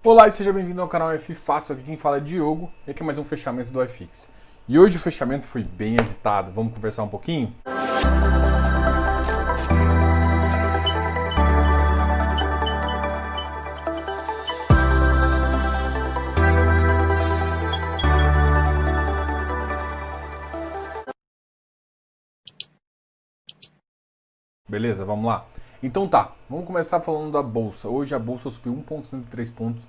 Olá e seja bem-vindo ao canal F Fácil, aqui quem fala é Diogo e aqui é mais um fechamento do iFix. E hoje o fechamento foi bem agitado, vamos conversar um pouquinho? Beleza, vamos lá? Então tá, vamos começar falando da bolsa. Hoje a bolsa subiu 1,63 pontos,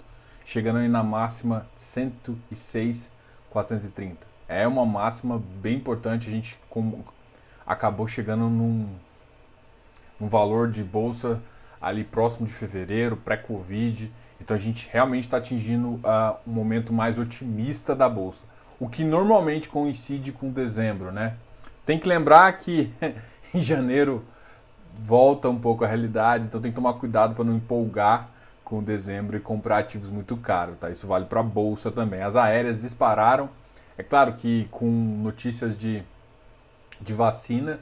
chegando aí na máxima 106.430. É uma máxima bem importante, a gente acabou chegando num valor de bolsa ali próximo de fevereiro, pré-Covid. Então a gente realmente está atingindo um momento mais otimista da bolsa, o que normalmente coincide com dezembro, né? Tem que lembrar que em janeiro volta um pouco a realidade, então tem que tomar cuidado para não empolgar com dezembro e comprar ativos muito caros, tá? Isso vale para a bolsa também. As aéreas dispararam, é claro que com notícias de vacina,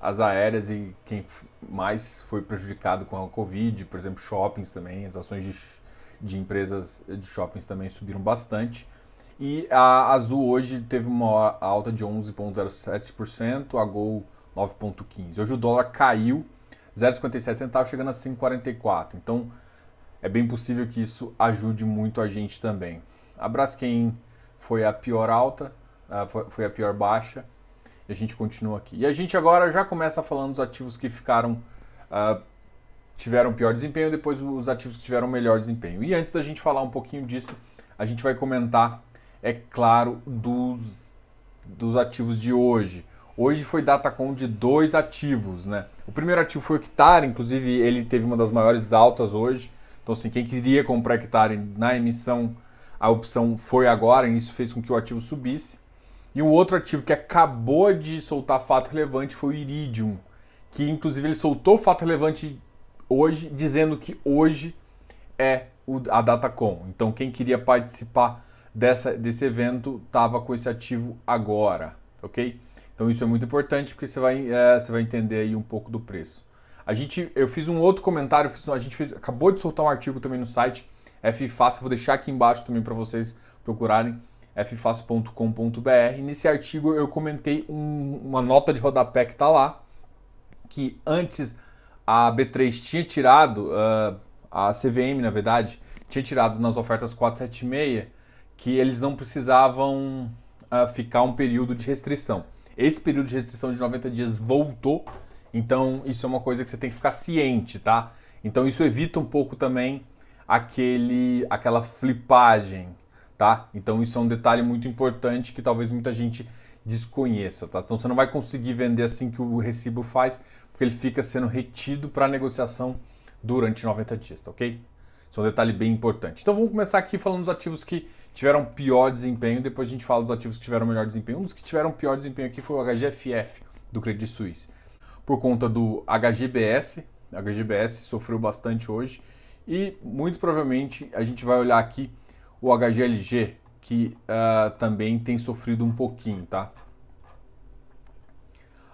as aéreas e quem mais foi prejudicado com a Covid, por exemplo, shoppings também, as ações de empresas de shoppings também subiram bastante. E a Azul hoje teve uma alta de 11,07%, a Gol 9,15%. Hoje o dólar caiu 0,57 centavos, chegando a 5,44. Então é bem possível que isso ajude muito a gente também. A Braskem foi a pior alta, foi a pior baixa, e a gente continua aqui. E a gente agora já começa falando dos ativos que tiveram pior desempenho, depois os ativos que tiveram melhor desempenho. E antes da gente falar um pouquinho disso, a gente vai comentar, é claro, dos ativos de hoje. Hoje foi datacom de dois ativos, né? O primeiro ativo foi o Hectare, inclusive ele teve uma das maiores altas hoje. Então, assim, quem queria comprar Hectare na emissão, a opção foi agora, e isso fez com que o ativo subisse. E um outro ativo que acabou de soltar fato relevante foi o Iridium, que inclusive ele soltou fato relevante hoje, dizendo que hoje é a Datacom. Então quem queria participar desse evento estava com esse ativo agora, ok? Então isso é muito importante porque você vai entender aí um pouco do preço. Eu fiz um outro comentário, acabou de soltar um artigo também no site F Fácil, vou deixar aqui embaixo também para vocês procurarem ffácil.com.br. Nesse artigo eu comentei uma nota de rodapé que está lá, que antes a B3 tinha tirado, a CVM na verdade, tinha tirado nas ofertas 476 que eles não precisavam ficar um período de restrição. Esse período de restrição de 90 dias voltou, então isso é uma coisa que você tem que ficar ciente, tá? Então isso evita um pouco também aquela flipagem, tá? Então isso é um detalhe muito importante que talvez muita gente desconheça, tá? Então você não vai conseguir vender assim que o recibo faz, porque ele fica sendo retido para negociação durante 90 dias, tá ok? Isso é um detalhe bem importante. Então vamos começar aqui falando dos ativos que tiveram pior desempenho, depois a gente fala dos ativos que tiveram melhor desempenho. Um dos que tiveram pior desempenho aqui foi o HGFF, do Credit Suisse. Por conta do HGBS, a HGBS sofreu bastante hoje, e muito provavelmente a gente vai olhar aqui o HGLG, que também tem sofrido um pouquinho, tá?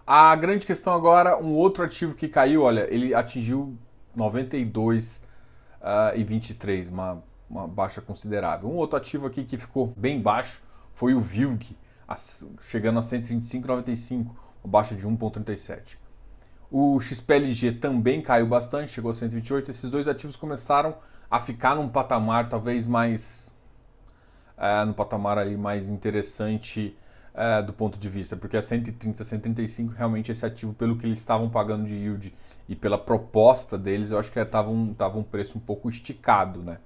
A grande questão agora, um outro ativo que caiu, olha, ele atingiu 92,23, uma baixa considerável. Um outro ativo aqui que ficou bem baixo foi o VILG, chegando a 125,95, uma baixa de 1,37. O XPLG também caiu bastante, chegou a 128. Esses dois ativos começaram a ficar num patamar talvez num patamar aí mais interessante do ponto de vista, porque a 130, 135 realmente esse ativo, pelo que eles estavam pagando de yield e pela proposta deles, eu acho que estava um preço um pouco esticado, né?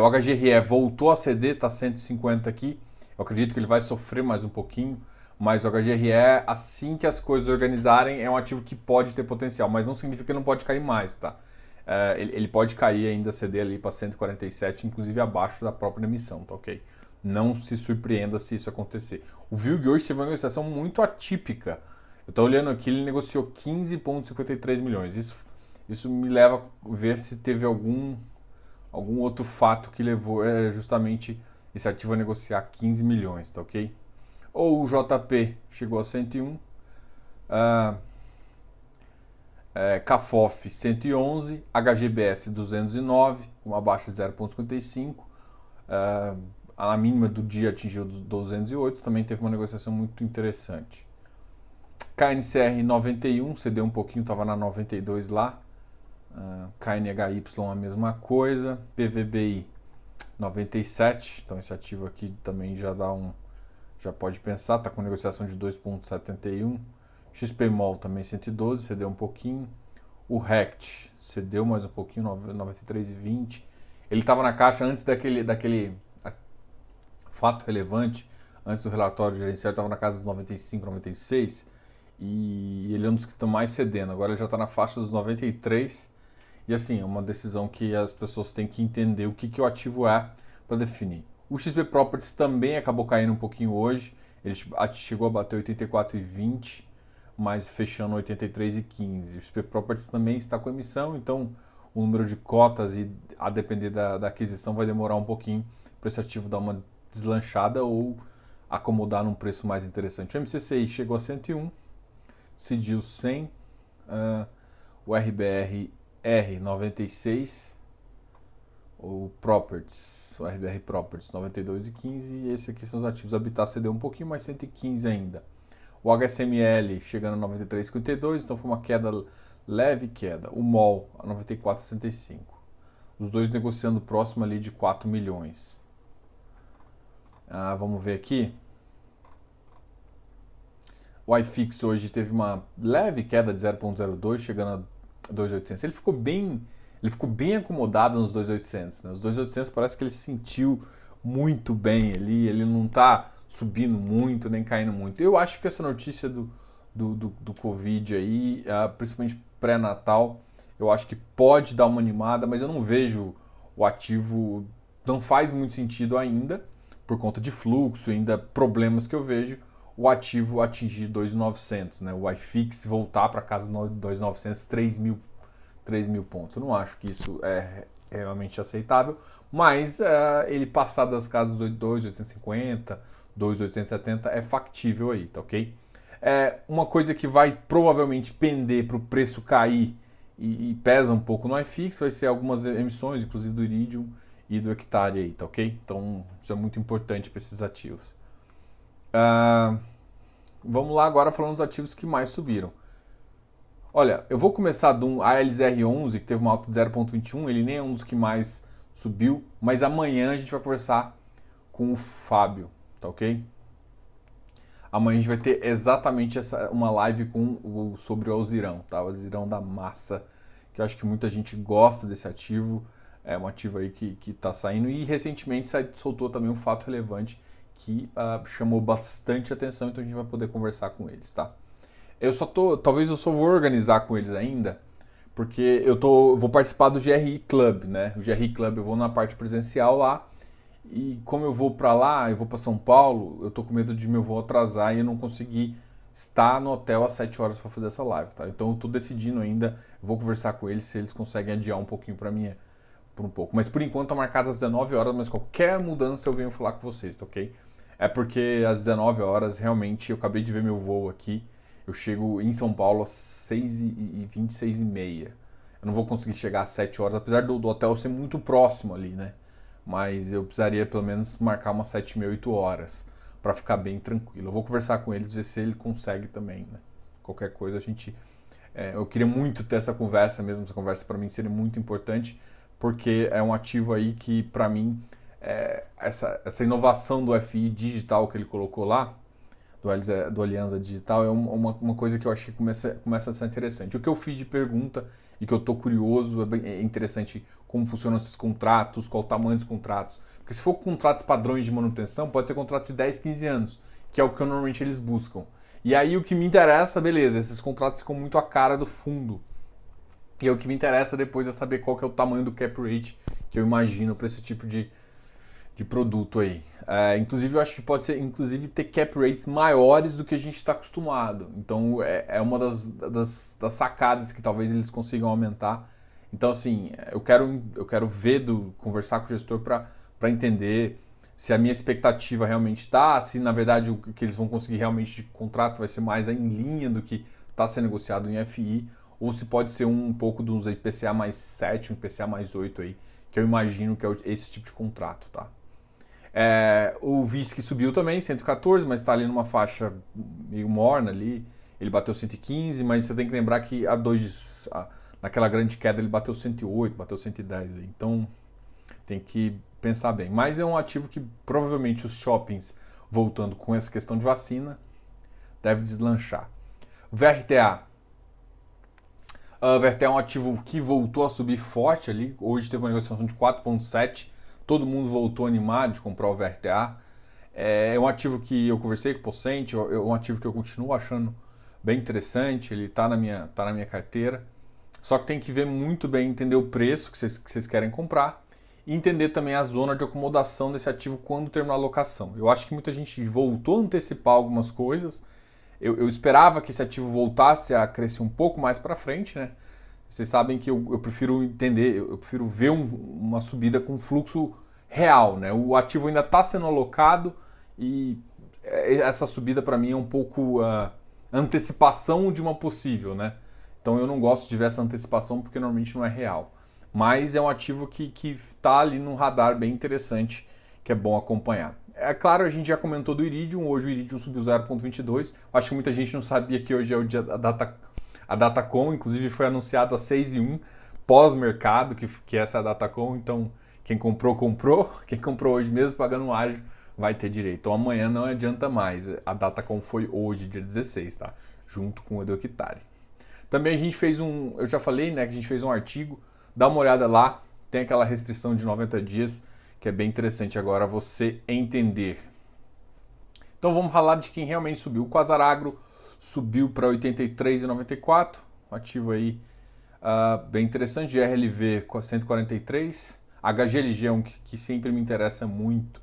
O HGRE voltou a ceder, está 150 aqui. Eu acredito que ele vai sofrer mais um pouquinho, mas o HGRE, assim que as coisas organizarem, é um ativo que pode ter potencial, mas não significa que ele não pode cair mais, tá? Ele pode cair ainda, ceder ali para 147, inclusive abaixo da própria emissão, tá ok? Não se surpreenda se isso acontecer. O VILG hoje teve uma negociação muito atípica. Eu estou olhando aqui, ele negociou 15,53 milhões. Isso me leva a ver se teve algum outro fato que levou justamente esse ativo a negociar 15 milhões, tá ok? Ou o JP chegou a 101, CAFOF 111, HGBS 209, uma baixa de 0,55. A mínima do dia atingiu 208, também teve uma negociação muito interessante. KNCR 91, cedeu um pouquinho, estava na 92 lá. KNHY a mesma coisa. PVBI 97, então esse ativo aqui também já pode pensar, está com negociação de 2,71. XPMOL também 112, cedeu um pouquinho. O RECT cedeu mais um pouquinho, 93,20. Ele estava na caixa antes daquele fato relevante, antes do relatório gerencial, estava na casa dos 95, 96. E ele é um dos que estão mais cedendo. Agora ele já está na faixa dos 93. E assim, é uma decisão que as pessoas têm que entender o que o ativo é para definir. O XP Properties também acabou caindo um pouquinho hoje. Ele chegou a bater 84,20, mas fechando 83,15. O XP Properties também está com emissão, então o número de cotas, e a depender da aquisição, vai demorar um pouquinho para esse ativo dar uma deslanchada ou acomodar num preço mais interessante. O MCCI chegou a 101, CDIL 100, o RBR R 96, o Properties, o RBR Properties 92,15, e esse aqui são os ativos. Habitat cedeu um pouquinho, mais 115 ainda. O HSML chegando a 93,52, então foi uma queda, leve queda. O MOL a 94,65. Os dois negociando próximo ali de 4 milhões. Vamos ver aqui. O iFix hoje teve uma leve queda de 0,02, chegando a 2.800. Ele ficou bem acomodado nos 2.800, né? Os 2.800 parece que ele se sentiu muito bem ali, ele não está subindo muito, nem caindo muito. Eu acho que essa notícia do Covid aí, principalmente pré-natal, eu acho que pode dar uma animada, mas eu não vejo o ativo, não faz muito sentido ainda, por conta de fluxo, ainda problemas que eu vejo, o ativo atingir 2.900, né? O iFix voltar para casa de 2.900, 3 mil pontos. Eu não acho que isso é realmente aceitável, mas ele passar das casas dos 2.850, 2.870 é factível aí, tá ok? Uma coisa que vai provavelmente pender para o preço cair e pesa um pouco no iFix vai ser algumas emissões, inclusive do Iridium e do Hectare aí, tá ok? Então isso é muito importante para esses ativos. Vamos lá agora falando dos ativos que mais subiram. Olha, eu vou começar do ALZR11, que teve uma alta de 0,21, ele nem é um dos que mais subiu, mas amanhã a gente vai conversar com o Fábio, tá ok? Amanhã a gente vai ter exatamente uma live sobre o Alzirão, tá? O Alzirão da massa, que eu acho que muita gente gosta desse ativo, é um ativo aí que está saindo, e recentemente soltou também um fato relevante que chamou bastante atenção, então a gente vai poder conversar com eles, tá? Talvez eu só vou organizar com eles ainda, porque eu vou participar do GRI Club, né? O GRI Club eu vou na parte presencial lá, e como eu vou para lá, eu vou para São Paulo, eu tô com medo de meu voo atrasar e eu não conseguir estar no hotel às 7 horas para fazer essa live, tá? Então eu tô decidindo ainda, vou conversar com eles se eles conseguem adiar um pouquinho para mim, por um pouco. Mas por enquanto tá marcado às 19 horas, mas qualquer mudança eu venho falar com vocês, tá ok? É porque às 19 horas, realmente, eu acabei de ver meu voo aqui, eu chego em São Paulo às 6h20, 6h30. Eu não vou conseguir chegar às 7 horas, apesar do hotel ser muito próximo ali, né? Mas eu precisaria pelo menos marcar umas 7h30, 8 horas, para ficar bem tranquilo. Eu vou conversar com eles, ver se ele consegue também, né? Qualquer coisa a gente... eu queria muito ter essa conversa mesmo, essa conversa para mim seria muito importante, porque é um ativo aí que, para mim, essa inovação do FI digital que ele colocou lá, do Alianza Digital, é uma coisa que eu achei que começa a ser interessante. O que eu fiz de pergunta e que eu estou curioso, é interessante como funcionam esses contratos, qual o tamanho dos contratos. Porque se for contratos padrões de manutenção, pode ser contratos de 10, 15 anos, que é o que normalmente eles buscam. E aí o que me interessa, beleza, esses contratos ficam muito à cara do fundo. E o que me interessa depois é saber qual que é o tamanho do cap rate que eu imagino para esse tipo de produto aí. Inclusive, eu acho que pode ser, inclusive, ter cap rates maiores do que a gente está acostumado. Então, é uma das sacadas que talvez eles consigam aumentar. Então, assim, eu quero conversar com o gestor para entender se a minha expectativa realmente está, se, na verdade, o que eles vão conseguir realmente de contrato vai ser mais em linha do que está sendo negociado em FI, ou se pode ser um pouco dos IPCA mais 7, um IPCA mais 8 aí, que eu imagino que é esse tipo de contrato, tá? O VISC subiu também, 114, mas está ali numa faixa meio morna ali. Ele bateu 115, mas você tem que lembrar que naquela grande queda ele bateu 108, bateu 110. Aí. Então tem que pensar bem. Mas é um ativo que provavelmente os shoppings, voltando com essa questão de vacina, deve deslanchar. VRTA. O VRTA é um ativo que voltou a subir forte ali. Hoje teve uma negociação de 4,7. Todo mundo voltou animado de comprar o VRTA. É um ativo que eu conversei com o Pocente, é um ativo que eu continuo achando bem interessante, ele está na minha carteira. Só que tem que ver muito bem, entender o preço que vocês querem comprar e entender também a zona de acomodação desse ativo quando terminar a locação. Eu acho que muita gente voltou a antecipar algumas coisas. Eu esperava que esse ativo voltasse a crescer um pouco mais para frente, né? Vocês sabem que eu prefiro entender, eu prefiro ver uma subida com fluxo real, né? O ativo ainda está sendo alocado e essa subida para mim é um pouco antecipação de uma possível, né? Então eu não gosto de ver essa antecipação porque normalmente não é real. Mas é um ativo que está ali num radar bem interessante, que é bom acompanhar. É claro, a gente já comentou do Iridium, hoje o Iridium subiu 0,22. Acho que muita gente não sabia que hoje é o dia a Datacom, inclusive foi anunciado às 6h01, pós-mercado, que essa é a Datacom, então quem comprou, comprou. Quem comprou hoje mesmo pagando um ágio vai ter direito. Então amanhã não adianta mais. A Datacom foi hoje, dia 16, tá? Junto com o Edu Hectare. Também a gente fez eu já falei, né, que a gente fez um artigo, dá uma olhada lá, tem aquela restrição de 90 dias, que é bem interessante agora você entender. Então vamos falar de quem realmente subiu. O Quasar Agro subiu para 83,94, um ativo aí bem interessante, GRLV 143, HGLG é um que sempre me interessa muito,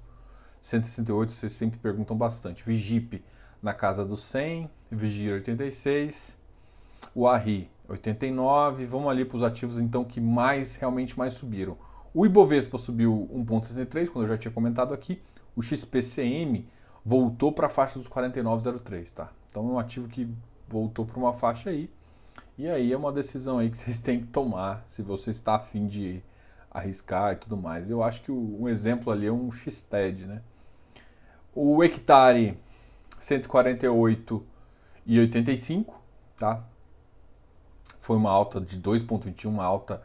168, vocês sempre perguntam bastante. Vigip na casa dos 100, Vigir 86, o ARRI 89, vamos ali para os ativos então que realmente mais subiram. O Ibovespa subiu 1,63, quando eu já tinha comentado aqui, o XPCM voltou para a faixa dos 49,03, tá? Então é um ativo que voltou para uma faixa aí. E aí é uma decisão aí que vocês têm que tomar, se você está afim de arriscar e tudo mais. Eu acho que um exemplo ali é um XTED, né? O Hectare 148,85, tá? Foi uma alta de 2,21, uma alta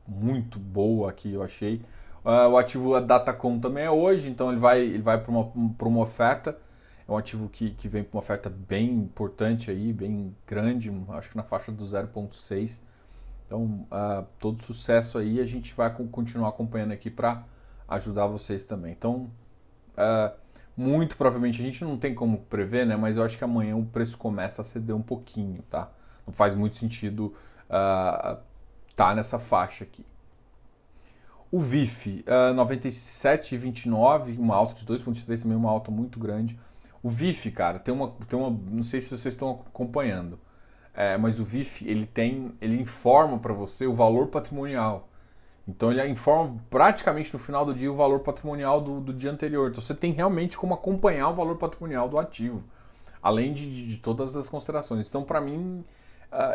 muito boa aqui, eu achei. O ativo a Datacom também é hoje, então ele vai para uma oferta. É um ativo que vem com uma oferta bem importante aí, bem grande, acho que na faixa do 0,6. Então, todo sucesso aí, a gente vai continuar acompanhando aqui para ajudar vocês também. Então, muito provavelmente, a gente não tem como prever, né? Mas eu acho que amanhã o preço começa a ceder um pouquinho, tá? Não faz muito sentido tá nessa faixa aqui. O VIF, 97,29, uma alta de 2,3, também uma alta muito grande. O VIF, cara, tem uma, não sei se vocês estão acompanhando, mas o VIF ele informa para você o valor patrimonial. Então ele informa praticamente no final do dia o valor patrimonial do dia anterior. Então você tem realmente como acompanhar o valor patrimonial do ativo, além de todas as considerações. Então para mim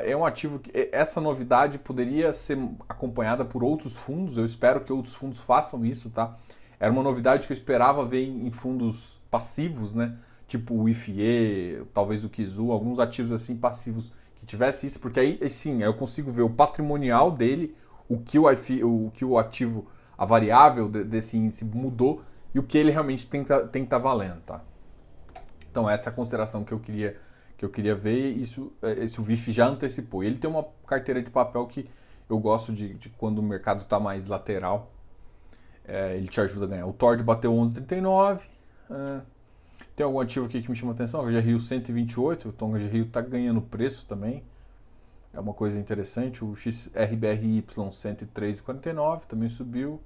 é um ativo que essa novidade poderia ser acompanhada por outros fundos. Eu espero que outros fundos façam isso, tá? Era uma novidade que eu esperava ver em fundos passivos, né? Tipo o IFE, talvez o Kizu, alguns ativos assim passivos que tivesse isso, porque aí sim, eu consigo ver o patrimonial dele, o que o ativo, a variável desse índice mudou e o que ele realmente tem que estar valendo, tá? Então essa é a consideração que eu queria ver, esse o VIF já antecipou. Ele tem uma carteira de papel que eu gosto de quando o mercado está mais lateral, ele te ajuda a ganhar. O Tord bateu 11,39. Tem algum ativo aqui que me chama a atenção? O GRIO 128, então o GRIO está ganhando preço também. É uma coisa interessante. O XRBRY 103,49 também subiu.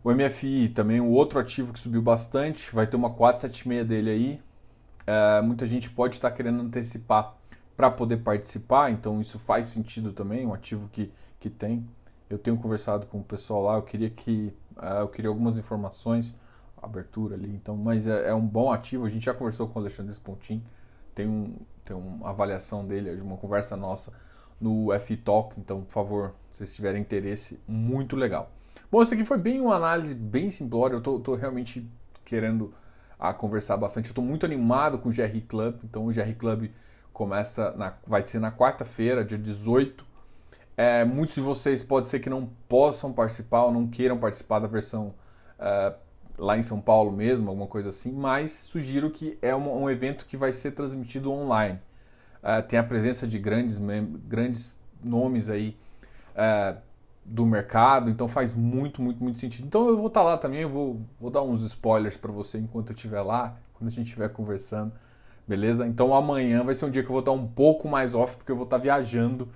O MFI também, um outro ativo que subiu bastante. Vai ter uma 476 dele aí. Muita gente pode estar querendo antecipar para poder participar, então isso faz sentido também, um ativo que tem. Eu tenho conversado com o pessoal lá, eu queria algumas informações, abertura ali, então, mas é um bom ativo. A gente já conversou com o Alexandre Spontin, tem tem uma avaliação dele, uma conversa nossa no F-Talk, então, por favor, se vocês tiverem interesse, muito legal. Bom, isso aqui foi bem uma análise bem simplória, eu tô realmente querendo conversar bastante, eu tô muito animado com o GR Club, então o GR Club vai ser na quarta-feira, dia 18. Muitos de vocês pode ser que não possam participar ou não queiram participar da versão lá em São Paulo mesmo, alguma coisa assim, mas sugiro que é um evento que vai ser transmitido online. Tem a presença de grandes nomes aí do mercado, então faz muito sentido. Então eu vou estar lá também, eu vou dar uns spoilers para você enquanto eu estiver lá, quando a gente estiver conversando, beleza? Então amanhã vai ser um dia que eu vou estar um pouco mais off, porque eu vou estar viajando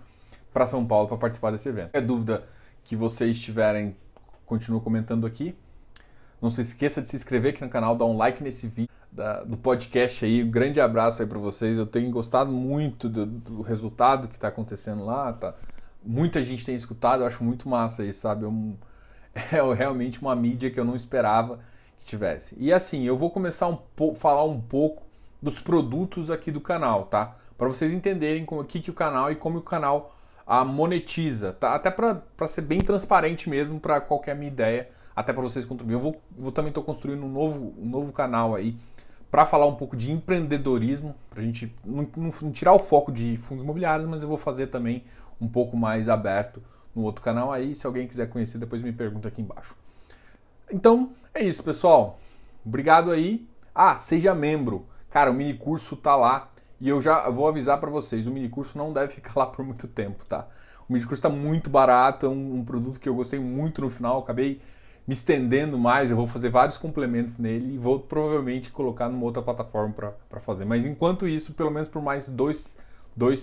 para São Paulo para participar desse evento. Qualquer dúvida que vocês tiverem, continuo comentando aqui. Não se esqueça de se inscrever aqui no canal, dar um like nesse vídeo do podcast aí. Um grande abraço aí para vocês. Eu tenho gostado muito do resultado que está acontecendo lá. Muita gente tem escutado, eu acho muito massa isso, sabe? É realmente uma mídia que eu não esperava que tivesse. E assim, eu vou começar falar um pouco dos produtos aqui do canal, tá? Para vocês entenderem o que o canal e como o canal monetiza, tá? Até para ser bem transparente mesmo para qualquer minha ideia, até para vocês contribuírem. Eu também estou construindo um novo canal aí para falar um pouco de empreendedorismo, para a gente não tirar o foco de fundos imobiliários, mas eu vou fazer também um pouco mais aberto no outro canal aí. Se alguém quiser conhecer, depois me pergunta aqui embaixo. Então, é isso, pessoal. Obrigado aí. Seja membro. Cara, o mini curso tá lá. E eu já vou avisar para vocês, o mini curso não deve ficar lá por muito tempo, tá? O mini curso está muito barato, é um produto que eu gostei muito no final, acabei me estendendo mais, eu vou fazer vários complementos nele e vou provavelmente colocar numa outra plataforma para fazer. Mas enquanto isso, pelo menos por mais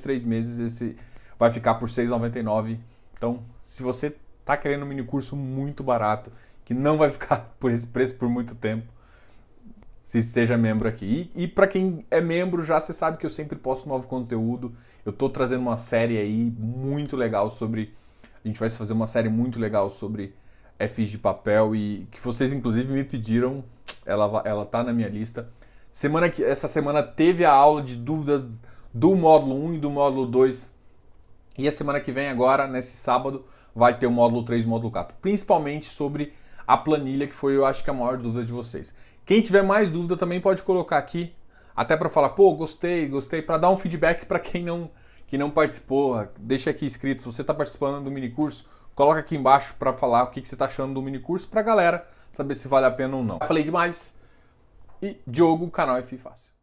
3 meses, esse vai ficar por R$ 6,99. Então, se você tá querendo um mini curso muito barato, que não vai ficar por esse preço por muito tempo, se seja membro aqui. E para quem é membro já, você sabe que eu sempre posto novo conteúdo. Eu tô trazendo uma série aí muito legal a gente vai fazer uma série muito legal sobre FIs de papel e que vocês inclusive me pediram, ela tá na minha lista. Essa semana teve a aula de dúvidas do módulo 1 e do módulo 2. E a semana que vem agora, nesse sábado, vai ter o módulo 3 e o módulo 4. Principalmente sobre a planilha, que foi, eu acho que a maior dúvida de vocês. Quem tiver mais dúvida também pode colocar aqui, até para falar, pô, gostei, para dar um feedback para quem não participou. Deixa aqui escrito, se você está participando do mini curso, coloca aqui embaixo para falar o que você está achando do mini curso, para a galera saber se vale a pena ou não. Falei demais. E Diogo, canal FI Fácil.